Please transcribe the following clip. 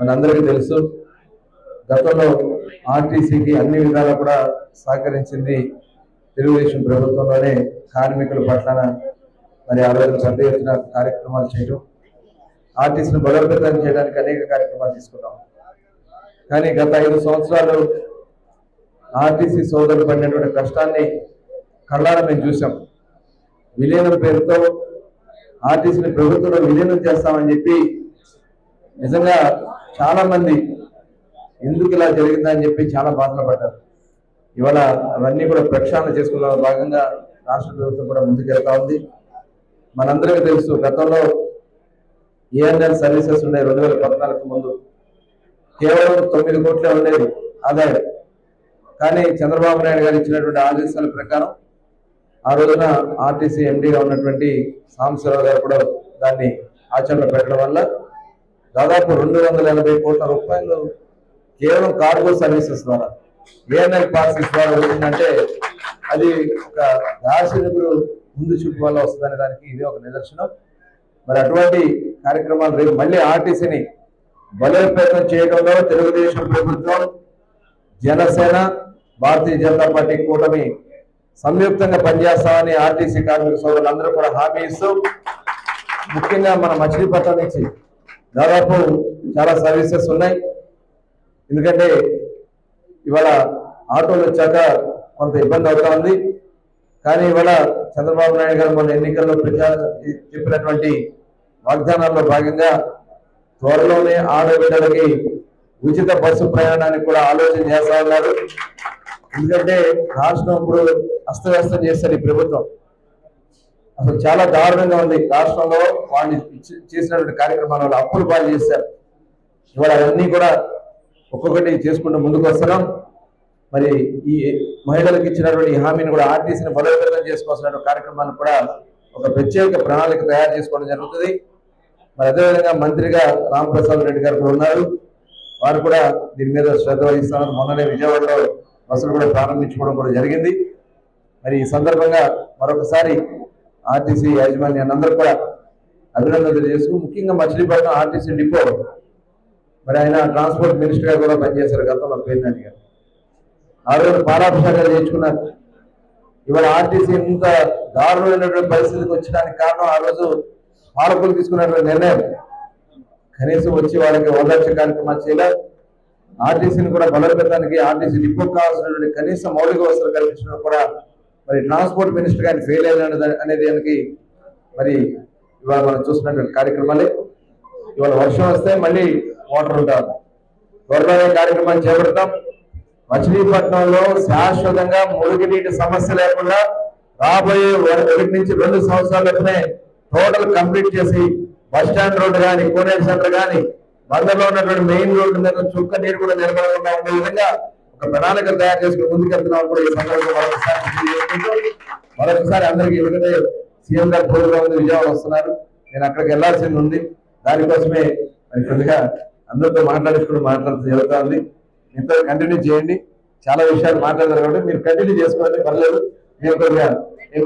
మనందరికీ తెలుసు గతంలో ఆర్టీసీకి అన్ని విధాలా కూడా సహకరించింది తెలుగుదేశం ప్రభుత్వంలోనే కార్మికుల పట్ల మరి ఆ రోజు పెద్ద ఎత్తున కార్యక్రమాలు చేయడం ఆర్టీసీని బలోపేతం చేయడానికి అనేక కార్యక్రమాలు తీసుకున్నాం. కానీ గత 5 సంవత్సరాలు ఆర్టీసీ సోదరులు పడినటువంటి కష్టాన్ని కళ్ళారా మేము చూసాం. విలీనం పేరుతో ఆర్టీసీని ప్రభుత్వంలో విలీనం చేస్తామని చెప్పి నిజంగా చాలా మంది ఎందుకు ఇలా జరిగిందని చెప్పి చాలా బాధలు పడ్డారు. ఇవాళ అవన్నీ కూడా ప్రక్షాళన చేసుకున్న భాగంగా రాష్ట్ర ప్రభుత్వం కూడా ముందుకెళ్తా ఉంది. మనందరికీ తెలుసు గతంలో ఏఎన్ఎల్ సర్వీసెస్ ఉన్నాయి 2014 ముందు కేవలం 9 కోట్లే ఉండేది ఆదాయం. కానీ చంద్రబాబు నాయుడు గారు ఇచ్చినటువంటి ఆదేశాల ప్రకారం ఆ రోజున ఆర్టీసీ ఎండీగా ఉన్నటువంటి సాంబశివరావు గారు కూడా దాన్ని ఆచరణ పెట్టడం వల్ల దాదాపు 280 కోట్ల రూపాయలు కేవలం కార్గో సర్వీసెస్ ద్వారా ఏఎన్ఎల్ పార్సెస్ ద్వారా వచ్చిందంటే అది ఒక దార్శనికుడు ముందు చూపు వల్ల వస్తుందనే దానికి ఇది ఒక నిదర్శనం. మరి అటువంటి కార్యక్రమాలు రేపు మళ్ళీ ఆర్టీసీని బలోపేతం చేయడంలో తెలుగుదేశం ప్రభుత్వం, జనసేన, భారతీయ జనతా పార్టీ కూటమి సంయుక్తంగా పనిచేస్తామని ఆర్టీసీ కార్మిక సోదరులందరూ కూడా హామీ ఇస్తూ, ముఖ్యంగా మన మచిలీపట్నం నుంచి దాదాపు చాలా సర్వీసెస్ ఉన్నాయి. ఎందుకంటే ఇవాళ ఆటోలు వచ్చాక కొంత ఇబ్బంది అవుతా ఉంది. కానీ ఇవాళ చంద్రబాబు నాయుడు గారు మన ఎన్నికల్లో చెప్పినటువంటి వాగ్దానాల్లో భాగంగా త్వరలోనే ఆడబిడ్డలకి ఉచిత బస్సు ప్రయాణానికి కూడా ఆలోచన చేస్తా ఉన్నారు. ఎందుకంటే రాష్ట్రం ఇప్పుడు అస్తవ్యస్తం చేస్తారు ఈ ప్రభుత్వం. అసలు చాలా దారుణంగా ఉంది. రాష్ట్రంలో వాళ్ళు చేసినటువంటి కార్యక్రమాల వల్ల అప్పులు పాలు చేశారు. ఇవాళ అవన్నీ కూడా ఒక్కొక్కటి చేసుకుంటూ ముందుకు వస్తున్నాం. మరి ఈ మహిళలకు ఇచ్చినటువంటి ఈ హామీని కూడా ఆర్టీసీని బలోపేతం చేసుకోవాల్సిన కార్యక్రమాన్ని కూడా ఒక ప్రత్యేక ప్రణాళిక తయారు చేసుకోవడం జరుగుతుంది. మరి అదేవిధంగా మంత్రిగా రామప్రసాద్ రెడ్డి గారు కూడా ఉన్నారు. వారు కూడా దీని మీద శ్రద్ధ వహిస్తున్నారు. మొన్ననే విజయవాడలో బస్సులు కూడా ప్రారంభించుకోవడం కూడా జరిగింది. మరి ఈ సందర్భంగా మరొకసారి ఆర్టీసీ యాజమాన్యాన్ని అందరూ కూడా అభినందనలు తెలియజేసుకు, ముఖ్యంగా మచిలీపట్నం ఆర్టీసీ డిపో మరి ఆయన ట్రాన్స్పోర్ట్ మినిస్టర్ గా కూడా పనిచేశారు గతంలో పేర్నాని గారు. ఆ రోజు పాలాభిషేకాలు చేయించుకున్నారు. ఇవాళ ఆర్టీసీ ఇంత దారుణమైనటువంటి పరిస్థితికి వచ్చడానికి కారణం ఆ రోజు పాలకులు తీసుకున్నటువంటి నిర్ణయం. కనీసం వచ్చి వాళ్ళకి ఓదార్చే కార్యక్రమాలు చేయలేదు. ఆర్టీసీని కూడా బలోపేతానికి ఆర్టీసీ డిపోకి కావాల్సినటువంటి కనీస మౌలిక వసతులు కల్పించడం కూడా మరి ట్రాన్స్పోర్ట్ మినిస్టర్ గారిని ఫెయిల్ అయిన అనేది దానికి మరి ఇవాళ మనం చూస్తున్నటువంటి కార్యక్రమాలే. ఇవాళ వర్షం వస్తే మళ్ళీ వాటర్ ఉంటారు. త్వరలోనే కార్యక్రమాన్ని చేపడతాం. మచిలీపట్నంలో శాశ్వతంగా మురుగునీటి సమస్య లేకుండా రాబోయే 1 నుంచి 2 సంవత్సరాలలోనే టోటల్ కంప్లీట్ చేసి బస్ స్టాండ్ రోడ్డు కానీ, కోనేరు సెంటర్ కానీ, బందర్లో ఉన్నటువంటి మెయిన్ రోడ్డు మీద చుక్క నీరు కూడా నిలబడకుండా ఉండే విధంగా ఒక ప్రణాళిక తయారు చేసుకుని ముందుకెళ్తున్నాం కూడా ఈ సందర్భంగా మరొకసారి అందరికీ. ఎందుకంటే సీఎం గారు ప్రోగ్రాం ఉంది, విజయవాడ వస్తున్నారు, నేను అక్కడికి వెళ్లాల్సింది ఉంది. దానికోసమే మరి కొద్దిగా అందరితో మాట్లాడుతూ జరుగుతా ఉంది. ఇంత కంటిన్యూ చేయండి. చాలా విషయాలు మాట్లాడతారు కాబట్టి మీరు కంటిన్యూ చేసుకోండి, పర్లేదు. నేను కొద్దిగా